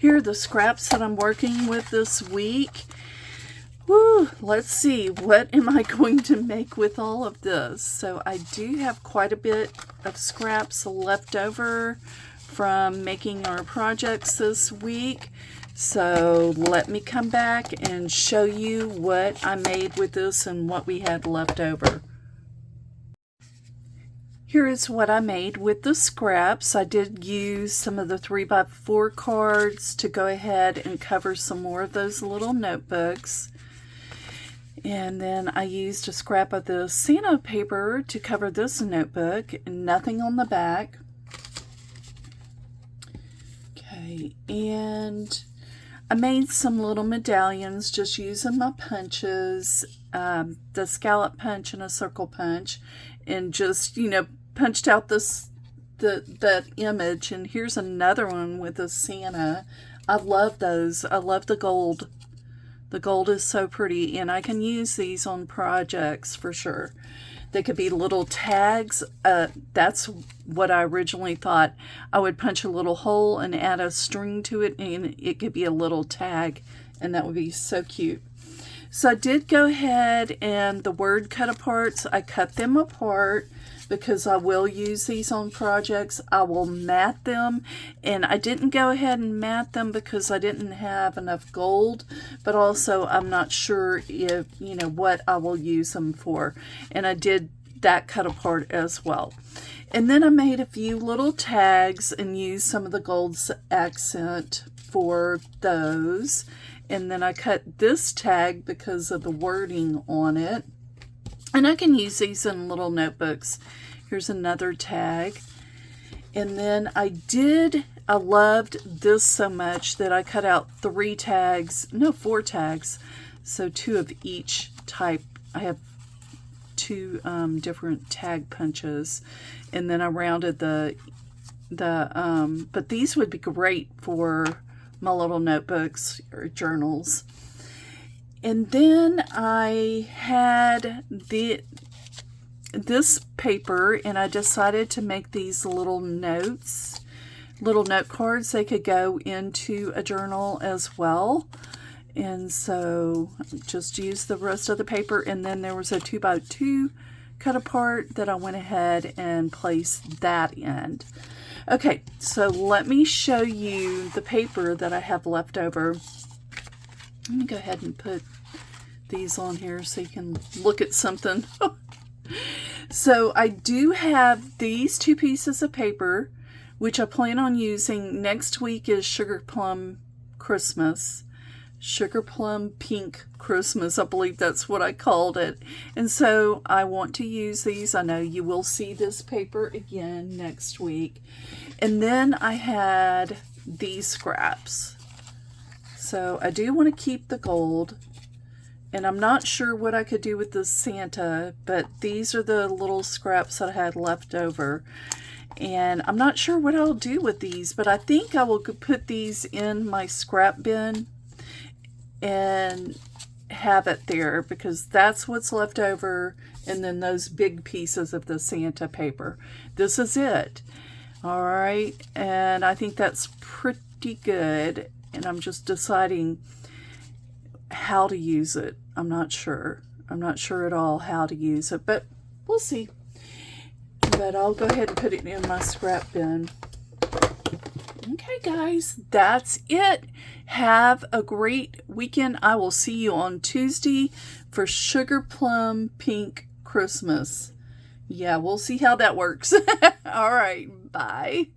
Here are the scraps that I'm working with this week. Woo, let's see, what am I going to make with all of this? So I do have quite a bit of scraps left over from making our projects this week. So let me come back and show you what I made with this and what we had left over. Here is what I made with the scraps. I did use some of the 3x4 cards to go ahead and cover some more of those little notebooks. And then I used a scrap of the Santa paper to cover this notebook, and nothing on the back. Okay, and I made some little medallions just using my punches, the scallop punch and a circle punch, and just, punched out that image. And here's another one with a Santa. I love those. I love the gold. The gold is so pretty, and I can use these on projects for sure. They could be little tags. That's what I originally thought. I would punch a little hole and add a string to it, and it could be a little tag, and that would be so cute. So I did go ahead, and the word cut aparts, I cut them apart because I will use these on projects. I will mat them, and I didn't go ahead and mat them because I didn't have enough gold, but also I'm not sure if, what I will use them for. And I did that cut apart as well. And then I made a few little tags and used some of the gold's accent for those. And then I cut this tag because of the wording on it. And I can use these in little notebooks. Here's another tag. And then I loved this so much that I cut out 4 tags. So 2 of each type. I have 2 different tag punches. And then I rounded but these would be great for my little notebooks or journals. And then I had this paper, and I decided to make these little note cards. They could go into a journal as well. And so just use the rest of the paper. And then there was a 2x2 cut apart that I went ahead and placed that in. Okay, so let me show you the paper that I have left over. Let me go ahead and put these on here so you can look at something. So I do have these 2 pieces of paper, which I plan on using. Next week is Sugar Plum Christmas. Sugar Plum Pink Christmas, I believe that's what I called it. And so I want to use these. I know you will see this paper again next week. And then I had these scraps. So I do want to keep the gold. And I'm not sure what I could do with the Santa, but these are the little scraps that I had left over. And I'm not sure what I'll do with these, but I think I will put these in my scrap bin and have it there because that's what's left over. And then those big pieces of the Santa paper. This is it. All right. And I think that's pretty good. And I'm just deciding how to use it. I'm not sure. I'm not sure at all how to use it, but we'll see. But I'll go ahead and put it in my scrap bin. Okay, guys, that's it. Have a great weekend. I will see you on Tuesday for Sugar Plum Pink Christmas. Yeah, we'll see how that works. All right, bye.